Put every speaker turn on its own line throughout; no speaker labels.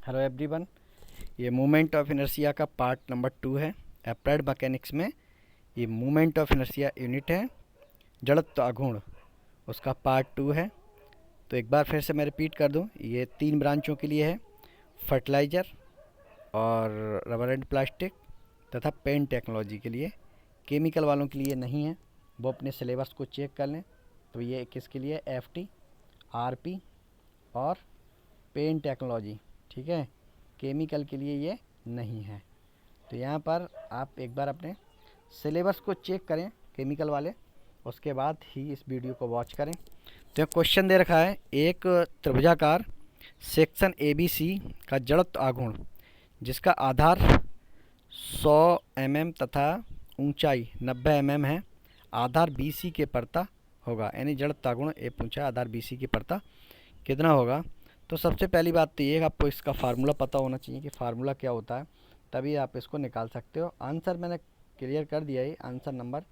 Hello everyone, ये movement of inertia का part number 2 है। अप्लाइड मैकेनिक्स में ये मूवमेंट ऑफ इनर्शिया यूनिट है, जड़त्व आघूर्ण, उसका पार्ट 2 है। तो एक बार फिर से मैं रिपीट कर दूं, ये 3 ब्रांचों के लिए है, फर्टिलाइज़र और रबर एंड प्लास्टिक तथा पेंट टेक्नोलॉजी के लिए। केमिकल वालों के लिए नहीं है, वो अपने सिलेबस को चेक कर लें। तो ये किसके लिए, एफटी, आरपी और पेंट टेक्नोलॉजी, ठीक है। केमिकल के लिए ये नहीं है। तो यहाँ पर आप एक बार अपने सिलेबस को चेक करें केमिकल वाले, उसके बाद ही इस वीडियो को वॉच करें। तो क्वेश्चन दे रखा है, एक त्रिभुजाकार सेक्शन ABC का जड़त्व आघूर्ण जिसका आधार 100 mm तथा ऊंचाई 90 mm है, आधार BC के परता होगा। यानी जड़त्व आघूर्ण ये पूछा, आधार BC के परता कितना होगा। तो सबसे पहली बात तो ये, आपको इसका फार्मूला पता होना चाहिए कि फार्मूला क्या होता है, तभी आप इसको निकाल सकते हो। आंसर मैंने क्लियर कर दिया है, आंसर नंबर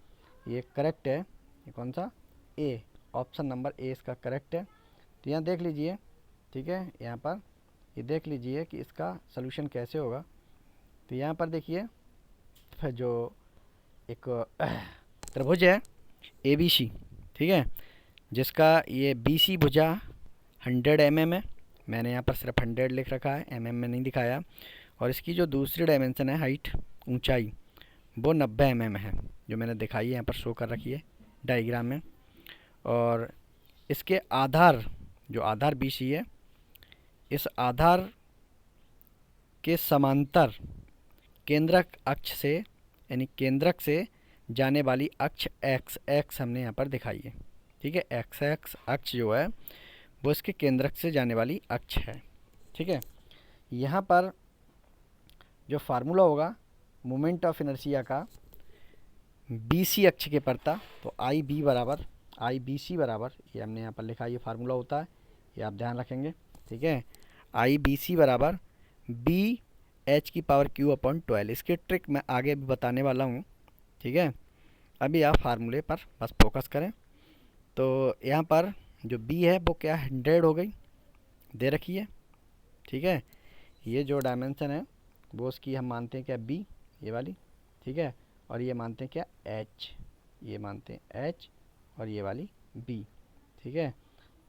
ये करेक्ट है। ये कौन सा, ए, ऑप्शन नंबर ए इसका करेक्ट है। तो यहाँ देख लीजिए, ठीक है, यहाँ पर ये देख लीजिए कि इसका सलूशन कैसे होगा। तो यहाँ पर देखिए, जो एक त्रिभुज है ABC, ठीक है, जिसका ये BC भुजा 100 mm है। मैंने यहाँ पर सिर्फ 100 लिख रखा है, mm में नहीं दिखाया। और इसकी जो दूसरी डायमेंशन है, हाइट, ऊंचाई, वो 90 mm है, जो मैंने दिखाई है यहाँ पर शो कर रखी है डायग्राम में। और इसके आधार, जो आधार BC है, इस आधार के समांतर केंद्रक अक्ष से, यानी केंद्रक से जाने वाली अक्ष x हमने यहाँ पर दिखाई है, ठीक है। x अक्ष जो है वो इसके केंद्रक से जाने वाली अक्ष है, ठीक है। यहाँ पर जो फार्मूला होगा मोमेंट ऑफ इनर्शिया का BC अक्ष के परता, तो IBC बराबर, ये हमने यहाँ पर लिखा, ये फार्मूला होता है, ये आप ध्यान रखेंगे, ठीक है। IBC बराबर BH⁴ इसकी ट्रिक मैं आगे भी बताने वाला हूँ, ठीक है। अभी आप फार्मूले पर बस फोकस करें। तो यहाँ पर जो B है वो क्या, 100 हो गई, दे रखी है, ठीक है। ये जो डायमेंशन है वो उसकी हम मानते हैं क्या, B, ये वाली, ठीक है। और ये मानते हैं क्या, H, ये मानते हैं H, और ये वाली B, ठीक है।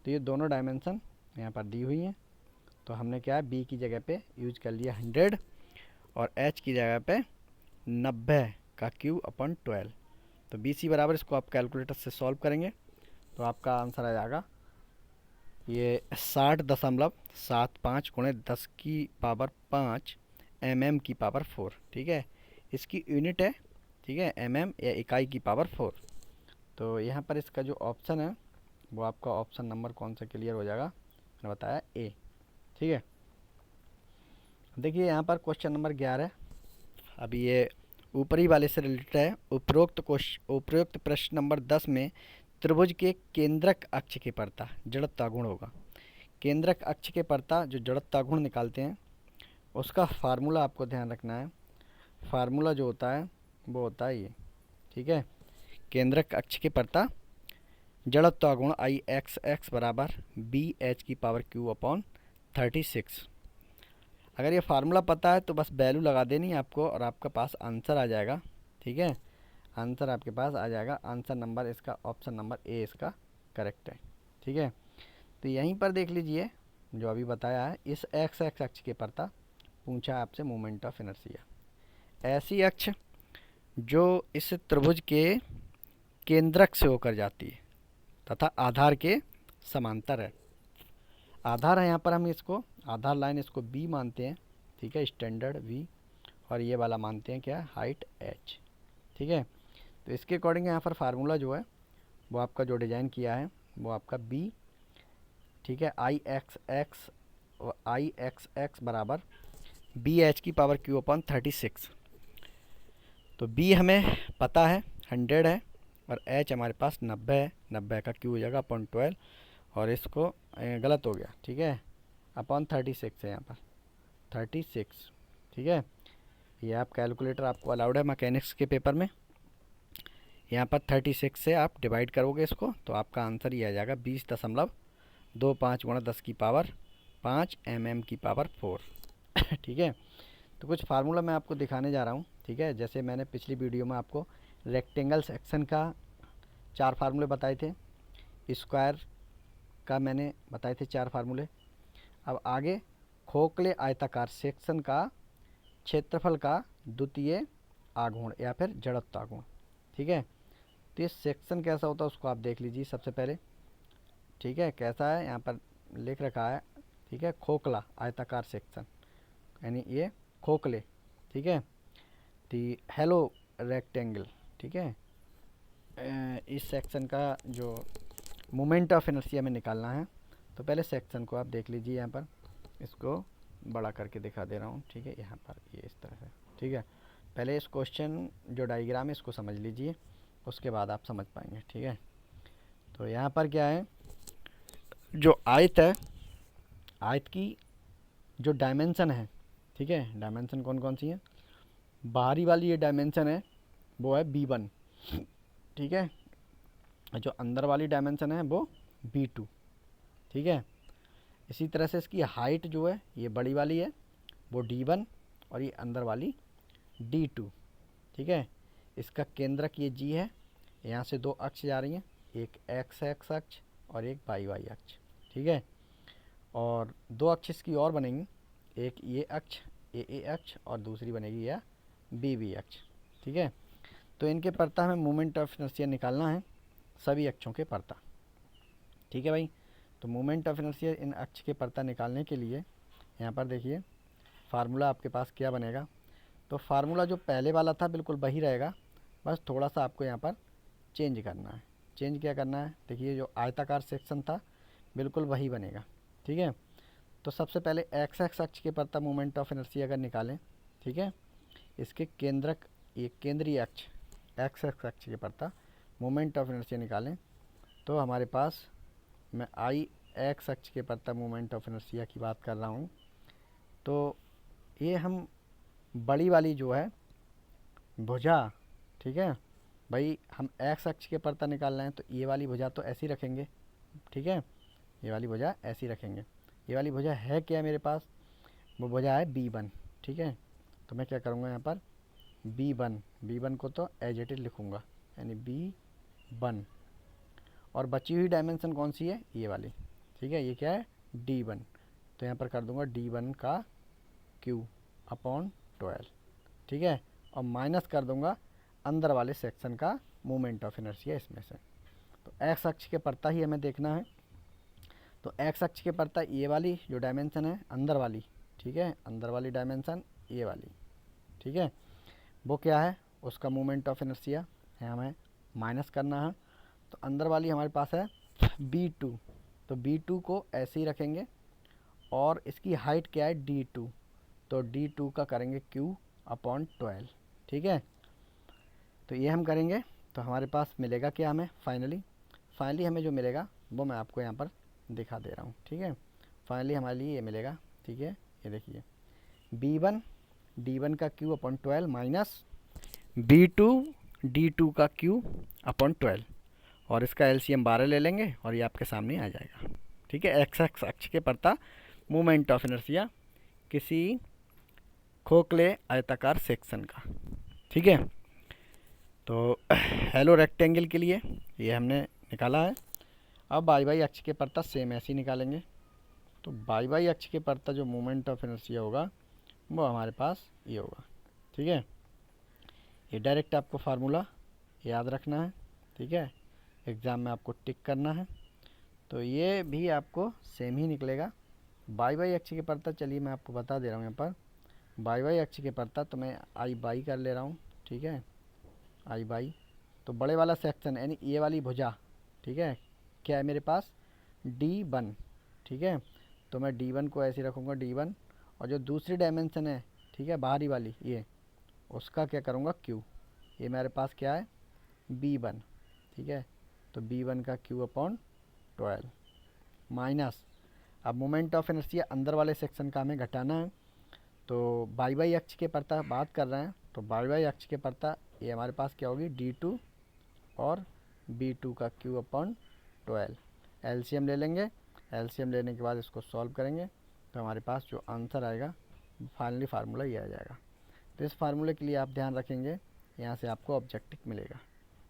तो ये दोनों डायमेंशन यहाँ पर दी हुई हैं। तो हमने क्या है, B की जगह पे यूज कर लिया 100 और H की जगह पे 90 का Q/12। तो BC बराबर, इसको आप कैलकुलेटर से सॉल्व करेंगे तो आपका आंसर आ जाएगा ये 60.75 × 10⁵ mm⁴, ठीक है। इसकी यूनिट है, ठीक है, mm या इकाई की पावर 4। तो यहाँ पर इसका जो ऑप्शन है वो आपका ऑप्शन नंबर कौन सा क्लियर हो जाएगा, मैंने बताया A, ठीक है। देखिए यहाँ पर क्वेश्चन नंबर 11, अभी ये ऊपरी वाले से रिलेटेड है। उपरोक्त प्रश्न नंबर 10 में त्रिभुज के केंद्रक अक्ष के परता जड़त्व आघूर्ण होगा। केंद्रक अक्ष के परता जो जड़त्व आघूर्ण निकालते हैं उसका फार्मूला आपको ध्यान रखना है। फार्मूला जो होता है वो होता है ये, ठीक है। केंद्रक अक्ष के परता जड़त्व आघूर्ण IXX बराबर BH⁴ अगर ये फार्मूला पता है तो बस वैल्यू लगा देनी है आपको और आपके पास आंसर आ जाएगा, ठीक है। आंसर आपके पास आ जाएगा। आंसर नंबर इसका ऑप्शन नंबर A इसका करेक्ट है, ठीक है। तो यहीं पर देख लीजिए जो अभी बताया है, इस x अक्ष के परता पूछा आपसे मोमेंट ऑफ इनर्शिया। ऐसी अक्ष जो इस त्रिभुज के केंद्रक से होकर जाती है तथा आधार के समांतर है। आधार है यहाँ पर, हम इसको आधार लाइन इसको B मानते हैं, ठीक है, स्टैंडर्ड V, और ये वाला मानते हैं क्या, हाइट H, ठीक है। तो इसके अकॉर्डिंग यहाँ पर फार्मूला जो है वो आपका जो डिज़ाइन किया है वो आपका B, ठीक है, IXX बराबर BH⁴ तो B हमें पता है 100 है और H हमारे पास 90 है, 90 का Q हो जाएगा /12, और इसको गलत हो गया, ठीक है, /36 है यहाँ पर 36, ठीक है। ये आप कैलकुलेटर आपको अलाउड है मैकेनिक्स के पेपर में। यहाँ पर 36 से आप डिवाइड करोगे इसको तो आपका आंसर ये आ जाएगा 20.25 × 10⁵ mm⁴, ठीक है। तो कुछ फार्मूला मैं आपको दिखाने जा रहा हूँ, ठीक है। जैसे मैंने पिछली वीडियो में आपको रेक्टेंगल सेक्शन का 4 फार्मूले बताए थे, स्क्वायर का मैंने बताए थे 4 फार्मूले। अब आगे खोखले आयताकार सेक्शन का क्षेत्रफल का द्वितीय आघूर्ण या फिर जड़त्व आघूर्ण, ठीक है। तो ये सेक्शन कैसा होता है उसको आप देख लीजिए सबसे पहले, ठीक है। कैसा है यहाँ पर लिख रखा है, ठीक है, खोखला आयताकार सेक्शन, यानी ये खोखले, ठीक है। दी हेलो रेक्टेंगल, ठीक है। इस सेक्शन का जो मोमेंट ऑफ इनर्शिया में निकालना है, तो पहले सेक्शन को आप देख लीजिए। यहाँ पर इसको बड़ा करके दिखा दे रहा हूँ, ठीक है। यहाँ पर ये इस तरह से, ठीक है। पहले इस क्वेश्चन जो डायग्राम है इसको समझ लीजिए, उसके बाद आप समझ पाएंगे, ठीक है। तो यहाँ पर क्या है, जो आयत है, आयत की जो डायमेंशन है, ठीक है, डायमेंशन कौन कौन सी है, बाहरी वाली ये डायमेंशन है वो है b1, ठीक है। जो अंदर वाली डायमेंशन है वो b2, ठीक है। इसी तरह से इसकी हाइट जो है ये बड़ी वाली है वो d1 और ये अंदर वाली d2, ठीक है। इसका केंद्रक ये g है, यहाँ से 2 अक्ष जा रही हैं, एक x एक्स अक्ष और एक y अक्ष, ठीक है। और 2 अक्ष इसकी और बनेंगी, एक ये अक्ष ए अक्ष और दूसरी बनेगी यह बी अक्ष, ठीक है। तो इनके परता हमें मोमेंट ऑफ इनर्शिया निकालना है, सभी अक्षों के परता, ठीक है भाई। तो मोमेंट ऑफ इनर्शिया इन अक्ष के परता निकालने के लिए यहाँ पर देखिए फार्मूला आपके पास क्या बनेगा। तो फार्मूला जो पहले वाला था बिल्कुल वही रहेगा, बस थोड़ा सा आपको यहाँ पर चेंज करना है। चेंज क्या करना है, देखिए जो आयताकार सेक्शन था बिल्कुल वही बनेगा, ठीक है। तो सबसे पहले एक्स एक्स अक्ष के परता मोमेंट ऑफ इनर्शिया अगर निकालें, ठीक है, इसके केंद्रक ये केंद्रीय अक्ष एक्स एक्स अक्ष के परता मोमेंट ऑफ इनर्शिया निकालें, तो हमारे पास, मैं आई एक्स अक्ष के परता मोमेंट ऑफ इनर्शिया की बात कर रहा हूँ, तो ये हम बड़ी वाली जो है भुजा, ठीक है भाई, हम एक्स अक्ष के परता निकाल रहे हैं तो ये वाली भुजा तो ऐसी रखेंगे, ठीक है। ये वाली भुजा ऐसी रखेंगे। ये वाली भुजा है क्या मेरे पास, वो भुजा है b1, ठीक है। तो मैं क्या करूँगा यहाँ पर b1 को तो एज इट इज लिखूँगा, यानी b1, और बची हुई डायमेंशन कौन सी है, ये वाली, ठीक है। ये क्या है d1, तो यहाँ पर कर दूँगा d1 का q अपॉन 12, ठीक है। और माइनस कर दूँगा अंदर वाले सेक्शन का मोमेंट ऑफ इनर्शिया इसमें से। तो एक्स अक्ष के परता ही हमें देखना है, तो एक्स अक्ष के परता ये वाली जो डायमेंशन है अंदर वाली, ठीक है, अंदर वाली डायमेंशन ये वाली, ठीक है, वो क्या है, उसका मोमेंट ऑफ इनर्शिया है, हमें माइनस करना है। तो अंदर वाली हमारे पास है b2, तो b2 को ऐसे ही रखेंगे, और इसकी हाइट क्या है d2, तो d2 का करेंगे q अपॉन 12, ठीक है। तो ये हम करेंगे तो हमारे पास मिलेगा क्या, हमें फाइनली हमें जो मिलेगा वो मैं आपको यहाँ पर दिखा दे रहा हूँ, ठीक है। फाइनली हमारे लिए ये मिलेगा, ठीक है। ये देखिए b1 d1 का q upon 12 minus b2 d2 का q अपॉन 12, और इसका एलसीएम 12 ले लेंगे और ये आपके सामने आ जाएगा, ठीक है। एक्स एक्स अक्ष के परता मोमेंट ऑफ इनर्शिया किसी खोखले आयताकार सेक्शन का, ठीक है। तो हेलो रेक्टेंगल के लिए ये हमने निकाला है। अब बाई बाई अक्ष के परता सेम ऐसे ही निकालेंगे। तो बाई बाई अक्ष के परता जो मोमेंट ऑफ इनर्शिया होगा वो हमारे पास ये होगा, ठीक है। ये डायरेक्ट आपको फार्मूला याद रखना है, ठीक है, एग्ज़ाम में आपको टिक करना है। तो ये भी आपको सेम ही निकलेगा। बाई बाई अक्ष के परता, चलिए मैं आपको बता दे रहा हूँ यहाँ पर, बाई बाई अक्ष के परता तो मैं आई बाई कर ले रहा हूँ, ठीक है, आई बाई। तो बड़े वाला सेक्शन यानी ये वाली भुजा, ठीक है, क्या है मेरे पास d1, ठीक है। तो मैं d1 को ऐसे रखूँगा d1, और जो दूसरी डायमेंशन है, ठीक है, बाहरी वाली ये, उसका क्या करूँगा q, ये मेरे पास क्या है b1, ठीक है। तो b1 का q अपॉन 12 माइनस, अब मोमेंट ऑफ इनर्शिया अंदर वाले सेक्शन का हमें घटाना है, तो बाई बाई अक्ष के परता बात कर रहे हैं, तो बाई बाई अक्ष के परता ये हमारे पास क्या होगी d2 और b2 का q अपॉन 12, एलसीएम ले लेंगे। एलसीएम लेने के बाद इसको सॉल्व करेंगे तो हमारे पास जो आंसर आएगा फाइनली फार्मूला ये आ जाएगा। तो इस फार्मूले के लिए आप ध्यान रखेंगे, यहाँ से आपको ऑब्जेक्टिव मिलेगा।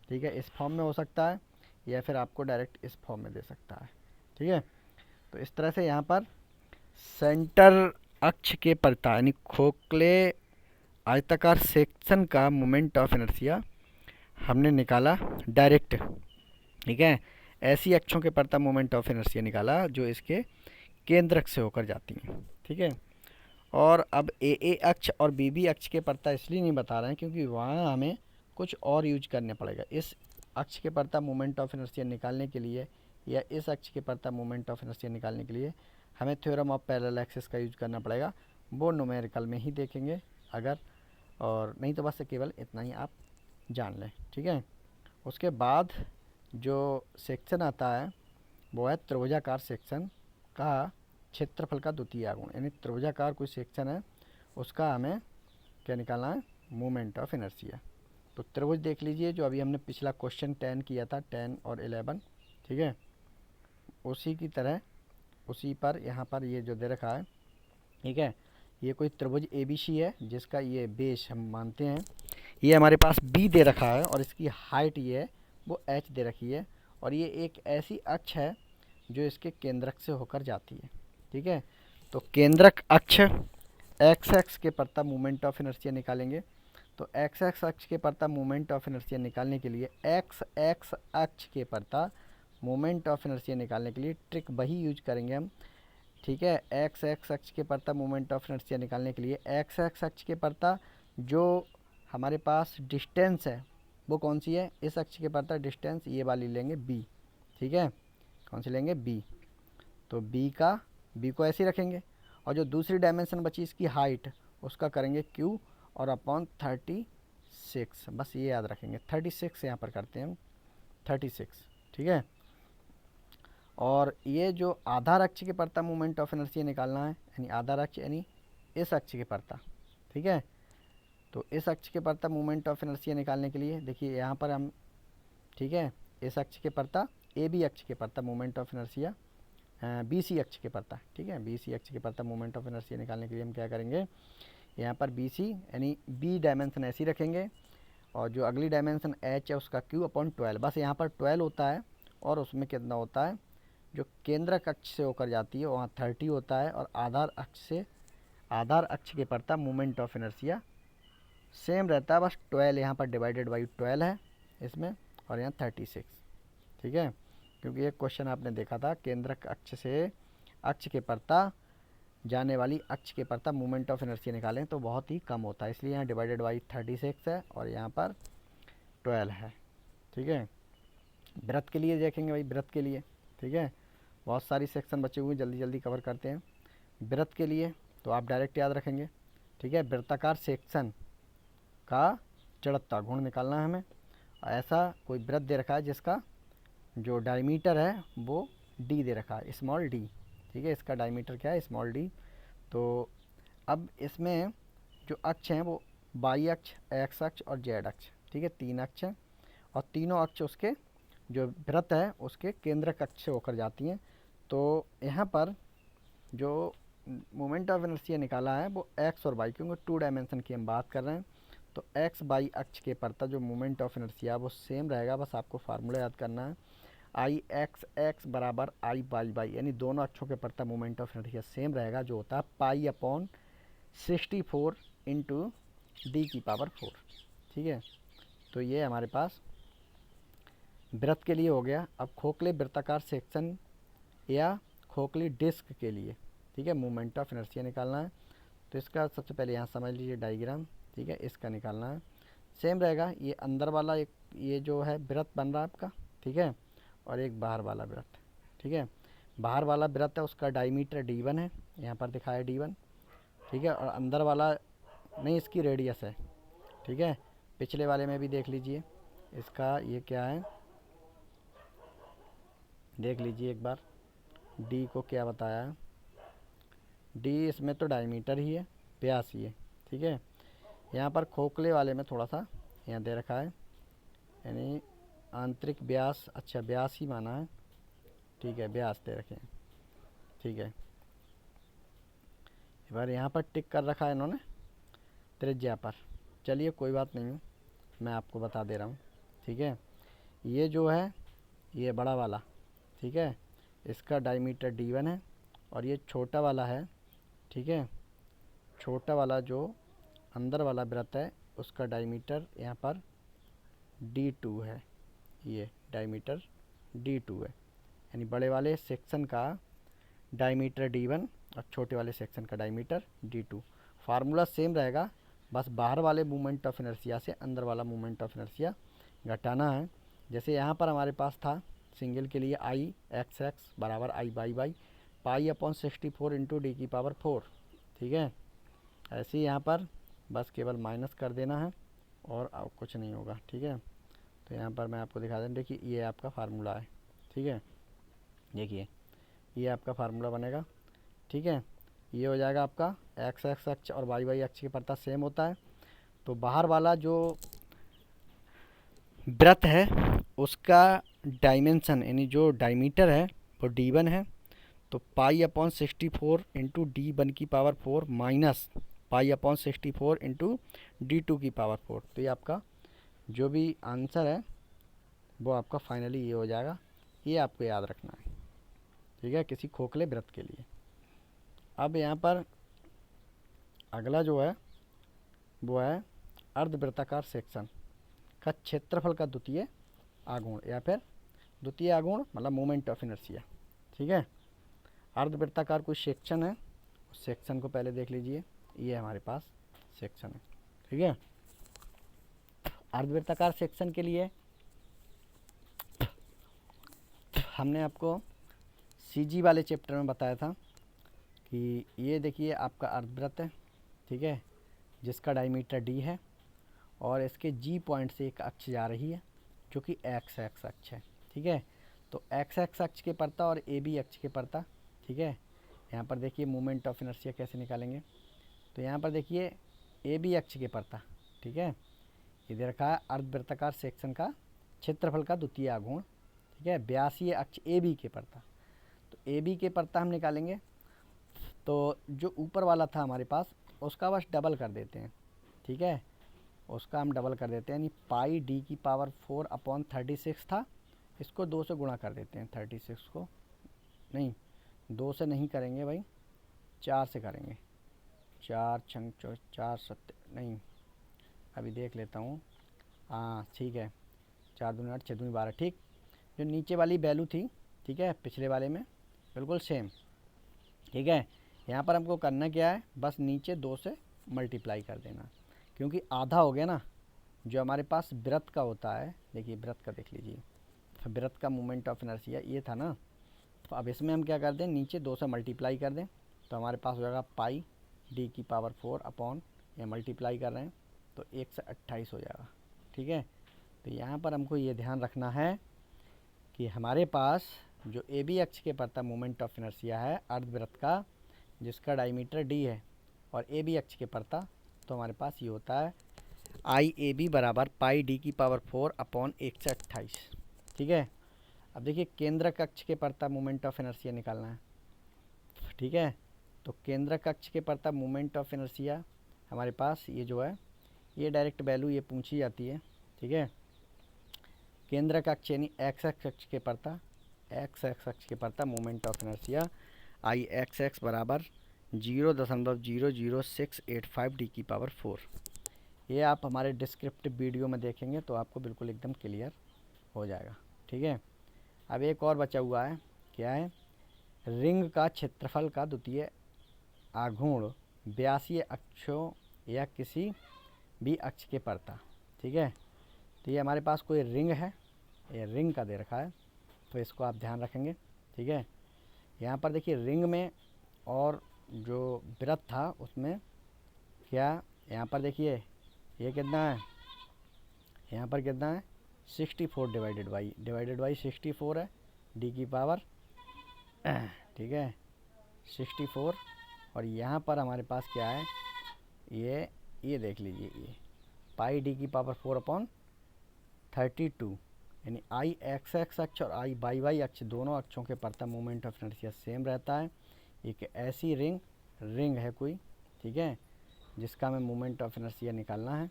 ठीक है, इस फॉर्म में हो सकता है या फिर आपको डायरेक्ट इस फॉर्म में दे सकता है। ठीक है, तो इस तरह से यहाँ पर सेंटर अक्ष के परता यानी खोखले आयताकार सेक्शन का मोमेंट ऑफ इनर्शिया हमने निकाला डायरेक्ट। ठीक है, ऐसी अक्षों के परता मोमेंट ऑफ इनर्शिया निकाला जो इसके केंद्रक से होकर जाती हैं। ठीक है, और अब ए अक्ष और बी अक्ष के परता इसलिए नहीं बता रहे हैं क्योंकि वहाँ हमें कुछ और यूज करना पड़ेगा। इस अक्ष के परता मोमेंट ऑफ इनर्शिया निकालने के लिए या इस अक्ष के परता मोमेंट ऑफ इनर्शिया निकालने के लिए हमें थ्योरम ऑफ पैरेलल एक्सिस का यूज करना पड़ेगा। वो न्यूमेरिकल में ही देखेंगे अगर, और नहीं तो बस केवल इतना ही आप जान लें। ठीक है, उसके बाद जो सेक्शन आता है वो है त्रिभुजाकार सेक्शन का क्षेत्रफल का द्वितीय गुण, यानी त्रिभुजाकार कोई सेक्शन है उसका हमें क्या निकालना है, मोमेंट ऑफ इनर्शिया। तो त्रिभुज देख लीजिए, जो अभी हमने पिछला क्वेश्चन 10 किया था, 10 और 11। ठीक है, उसी की तरह उसी पर यहाँ पर ये जो दे रखा है। ठीक है, ये कोई त्रिभुज ABC है जिसका ये बेस हम मानते हैं, ये हमारे पास B दे रखा है और इसकी हाइट ये है वो H दे रखी है, और ये एक ऐसी अक्ष है जो इसके केंद्रक से होकर जाती है। ठीक है, तो केंद्रक अक्ष एक्स के परता मोमेंट ऑफ इनर्शिया निकालेंगे। तो एक्स अक्ष के परता मोमेंट ऑफ इनर्शिया निकालने के लिए एक्स अक्ष के परता मोमेंट ऑफ इनर्शिया निकालने के लिए ट्रिक वही यूज करेंगे हम। ठीक है, एक्स अक्ष के परता मोमेंट ऑफ इनर्शिया निकालने के लिए एक्स अक्ष के परता जो हमारे पास डिस्टेंस है वो कौन सी है, इस अक्ष के परता डिस्टेंस ये वाली लेंगे B। ठीक है, कौन सी लेंगे B, तो B को ऐसे ही रखेंगे, और जो दूसरी डायमेंशन बची इसकी हाइट उसका करेंगे Q और अपॉन 36, बस ये याद रखेंगे 36 यहाँ पर करते हैं हम 36। ठीक है, और ये जो आधार अक्ष के परता मोमेंट ऑफ इनर्शिया निकालना है, यानी आधार अक्ष यानी इस अक्ष के परता। ठीक है, तो इस अक्ष के परता मोमेंट ऑफ इनर्शिया निकालने के लिए देखिए यहाँ पर हम, ठीक है, इस अक्ष के परता AB अक्ष के परता मोमेंट ऑफ इनर्शिया BC अक्ष के परता। ठीक है, BC अक्ष के परता मोमेंट ऑफ इनर्शिया निकालने के लिए हम क्या करेंगे, यहाँ पर BC यानी B डायमेंशन ऐसी रखेंगे, और जो अगली डायमेंशन H है उसका Q अपॉन 12, बस यहाँ पर 12 होता है, और उसमें कितना होता है, जो केंद्रक अक्ष से होकर जाती है वहाँ 30 होता है, और आधार अक्ष के परता मोमेंट ऑफ इनर्शिया सेम रहता है, बस 12 यहाँ पर डिवाइडेड बाई 12 है इसमें, और यहाँ 36। ठीक है, क्योंकि एक क्वेश्चन आपने देखा था केंद्रक अक्ष से अक्ष के परता जाने वाली अक्ष के परता मोमेंट ऑफ इनर्शिया निकालें तो बहुत ही कम होता है, इसलिए यहाँ डिवाइडेड बाई 36 है और यहाँ पर 12 है। ठीक है, वृत्त के लिए देखेंगे भाई, वृत्त के लिए। ठीक है, बहुत सारी सेक्शन बचे हुए, जल्दी जल्दी कवर करते हैं। वृत्त के लिए तो आप डायरेक्ट याद रखेंगे। ठीक है, वृत्ताकार सेक्शन का जड़त्व गुण निकालना है हमें। ऐसा कोई वृत्त दे रखा है जिसका जो डायमीटर है वो D दे रखा है, स्मॉल d। ठीक है, इसका डायमीटर क्या है, स्मॉल d। तो अब इसमें जो अक्ष हैं वो Y अक्ष, X अक्ष और Z अक्ष। ठीक है, 3 अक्ष हैं, और तीनों अक्ष उसके जो वृत्त है उसके केंद्रक अक्ष से होकर जाती हैं। तो यहाँ पर जो मोमेंट ऑफ इनर्शिया निकाला है वो एक्स और वाई, क्योंकि 2 डायमेंशन की हम बात कर रहे हैं, तो एक्स वाई अक्ष के परता जो मोमेंट ऑफ इनर्शिया वो सेम रहेगा, बस आपको फार्मूला याद करना है। आई एक्स एक्स बराबर आई वाई वाई, यानी दोनों अक्षों के परता मोमेंट ऑफ इनर्शिया सेम रहेगा, जो होता है पाई अपॉन 64 इंटू D⁴। ठीक है, तो ये हमारे पास वृत्त के लिए हो गया। अब खोखले वृत्ताकार सेक्शन या खोखली डिस्क के लिए, ठीक है, मोमेंट ऑफ इनर्शिया निकालना है। तो इसका सबसे पहले यहाँ समझ लीजिए डायग्राम। ठीक है, इसका निकालना है, सेम रहेगा। ये अंदर वाला एक ये जो है वृत्त बन रहा है आपका, ठीक है, और एक बाहर वाला वृत्त। ठीक है, बाहर वाला वृत्त है उसका डायमीटर D1 है, यहाँ पर दिखाया D1। ठीक है, और अंदर वाला नहीं, इसकी रेडियस है। ठीक है, पिछले वाले में भी देख लीजिए इसका ये क्या है, देख लीजिए एक बार D को क्या बताया है। D इसमें तो डायमीटर ही है, व्यास ही है। ठीक है, यहाँ पर खोखले वाले में थोड़ा सा यहाँ दे रखा है, यानी आंतरिक व्यास, अच्छा व्यास ही माना है। ठीक है, व्यास दे रखे हैं। ठीक है, बार यहाँ पर टिक कर रखा है इन्होंने त्रिज्या पर। चलिए कोई बात नहीं है, मैं आपको बता दे रहा हूँ। ठीक है, ये जो है ये बड़ा वाला, ठीक है, इसका डायमीटर D1 है, और ये छोटा वाला है, ठीक है, छोटा वाला जो अंदर वाला वृत्त है उसका डायमीटर यहाँ पर D2 है। ये डायमीटर D2 है, यानी बड़े वाले सेक्शन का डायमीटर D1 और छोटे वाले सेक्शन का डायमीटर D2। फार्मूला सेम रहेगा, बस बाहर वाले मोमेंट ऑफ इनर्शिया से अंदर वाला मोमेंट ऑफ इनर्शिया घटाना है। जैसे यहाँ पर हमारे पास था सिंगल के लिए आई एक्स एक्स बराबर I by by pi upon 64 into d की पावर 4। ठीक है, ऐसे ही यहाँ पर बस केवल माइनस कर देना है और कुछ नहीं होगा। ठीक है, तो यहाँ पर मैं आपको दिखा दूँ, देखिए ये आपका फार्मूला है। ठीक है, देखिए ये आपका फार्मूला बनेगा। ठीक है, ये हो जाएगा आपका एक्स एक्स अक्ष और वाई वाई अक्ष के परता सेम होता है, तो बाहर वाला जो वृत्त है उसका डायमेंशन यानी जो डायमीटर है वो D1 है, तो पाई अपॉन 64 इंटू D1 की power 4 minus pi upon 64 into D2 की पावर 4। तो ये आपका जो भी आंसर है वो आपका फाइनली ये हो जाएगा। ये आपको याद रखना है, ठीक है, किसी खोखले वृत्त के लिए। अब यहाँ पर अगला जो है वो है अर्धवृत्ताकार सेक्शन का क्षेत्रफल का द्वितीय आघूर्ण, या फिर द्वितीय आघूर्ण मतलब मोमेंट ऑफ इनर्शिया। ठीक है, अर्धवृत्ताकार कोई सेक्शन है, उस सेक्शन को पहले देख लीजिए। ये हमारे पास सेक्शन है। ठीक है, अर्धवृत्ताकार सेक्शन के लिए हमने आपको सीजी वाले चैप्टर में बताया था कि ये देखिए आपका अर्धवृत्त है, ठीक है, जिसका डायमीटर D है और इसके G पॉइंट से एक अक्ष जा रही है जो कि एक्स एक्स अक्ष है। ठीक है, तो एक्स एक्स अक्ष के परता और ए बी अक्ष के परता। ठीक है, यहाँ पर देखिए मोमेंट ऑफ इनर्शिया कैसे निकालेंगे, तो यहाँ पर देखिए ए बी अक्ष के परता। ठीक है, ये दे रखा है अर्धवृत्ताकार सेक्शन का क्षेत्रफल का द्वितीय आघूर्ण। ठीक है, व्यासीय अक्ष ए बी के परता, तो ए बी के परता हम निकालेंगे, तो जो ऊपर वाला था हमारे पास उसका बस डबल कर देते हैं। ठीक है, उसका हम डबल कर देते हैं, यानी पाई डी की पावर 4 अपॉन 36 था, इसको 2 से गुणा कर देते हैं। 36 को नहीं 2 से नहीं करेंगे भाई, 4 से करेंगे। 4 छंग 4 सत्य नहीं, अभी देख लेता हूँ। हाँ ठीक है, 4 दूनी 8 6 दूनी 12। ठीक, जो नीचे वाली वैल्यू थी, ठीक है, पिछले वाले में बिल्कुल सेम। ठीक है, यहाँ पर हमको करना क्या है, बस नीचे 2 से मल्टीप्लाई कर देना, क्योंकि आधा हो गया ना जो हमारे पास वृत्त का होता है। देखिए वृत्त का देख लीजिए, वृत्त का मोमेंट ऑफ इनर्शिया ये था ना, तो अब इसमें हम क्या कर दें, नीचे 2 से मल्टीप्लाई कर दें, तो हमारे पास हो जाएगा पाई डी की पावर 4 अपॉन, ये मल्टीप्लाई कर रहे हैं तो 1 से 28 हो जाएगा। ठीक है, तो यहाँ पर हमको ये ध्यान रखना है कि हमारे पास जो ए बी अक्ष के परता मोमेंट ऑफ इनर्शिया है अर्धवृत्त का, जिसका डायमीटर D है, और ए बी अक्ष के परता, तो हमारे पास ये होता है आई ए बी बराबर पाई डी की पावर 4 अपॉन 1 से 28। ठीक है, अब देखिए केंद्रक अक्ष के परता मोमेंट ऑफ इनर्शिया निकालना है। ठीक है, तो केंद्रक अक्ष के परता मोमेंट ऑफ इनर्शिया हमारे पास ये जो है, ये डायरेक्ट वैल्यू ये पूछी जाती है। ठीक है, केंद्रक अक्ष यानी एक्स एक्स अक्ष के परता, एक्स एक्स अक्ष के परता moment of inertia I x x बराबर 0.00685 डी की पावर 4। ये आप हमारे डिस्क्रिप्टिव वीडियो में देखेंगे तो आपको बिल्कुल एकदम क्लियर हो जाएगा। ठीक है, अब एक और बचा हुआ है, क्या है, रिंग का क्षेत्रफल का द्वितीय आघूर्ण व्यासीय अक्षों या किसी भी अक्ष के परता। ठीक है, तो ये हमारे पास कोई रिंग है, ये रिंग का दे रखा है, तो इसको आप ध्यान रखेंगे। ठीक है, यहाँ पर देखिए रिंग में और जो वृत्त था उसमें क्या, यहाँ पर देखिए ये कितना है, यहाँ पर कितना है 64 डिवाइडेड बाई 64 है डी की पावर। ठीक है, 64, और यहाँ पर हमारे पास क्या है, ये देख लीजिए, ये पाई डी की पावर 4 अपॉन 32, यानी आई एक्स एक्स अक्ष और आई वाई वाई अक्ष दोनों अक्षों के परता मोमेंट ऑफ इनर्शिया सेम रहता है। एक ऐसी रिंग रिंग है कोई, ठीक है, जिसका हमें मोमेंट ऑफ इनर्शिया निकालना है,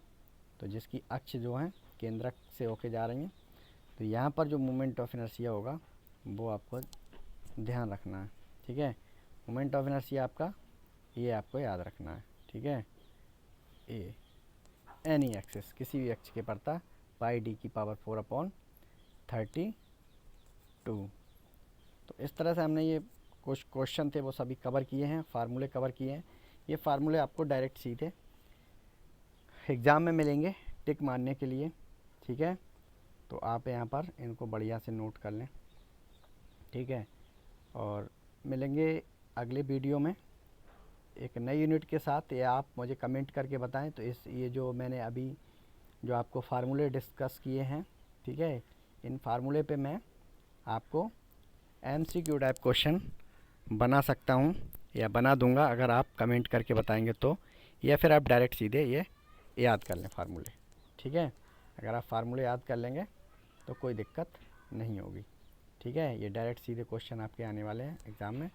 तो जिसकी अक्ष जो है केंद्रक से होके जा रही हैं, तो यहाँ पर जो मोमेंट ऑफ इनर्शिया होगा वो आपको ध्यान रखना है, ठीक है। मोमेंट ऑफ इनर्शिया आपका ये आपको याद रखना है, ठीक है। ए एनी एक्सिस, किसी भी अक्ष के पड़ता पाई डी की पावर 4/32। तो इस तरह से हमने ये कुछ क्वेश्चन थे वो सभी कवर किए हैं, फार्मूले कवर किए हैं। ये फार्मूले आपको डायरेक्ट सीधे एग्ज़ाम में मिलेंगे टिक मारने के लिए, ठीक है। तो आप यहाँ पर इनको बढ़िया से नोट कर लें, ठीक है। और मिलेंगे अगले वीडियो में एक नई यूनिट के साथ, या आप मुझे कमेंट करके बताएं। तो ये जो मैंने अभी जो आपको फार्मूले डिस्कस किए हैं, ठीक है, इन फार्मूले पे मैं आपको MCQ टाइप क्वेश्चन बना सकता हूँ या बना दूंगा अगर आप कमेंट करके बताएंगे तो, या फिर आप डायरेक्ट सीधे ये याद कर लें फार्मूले, ठीक है। अगर आप फार्मूले याद कर लेंगे तो कोई दिक्कत नहीं होगी, ठीक है। ये डायरेक्ट सीधे क्वेश्चन आपके आने वाले हैं एग्ज़ाम में।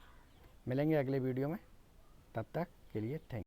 मिलेंगे अगले वीडियो में, तब तक के लिए थैंक यू।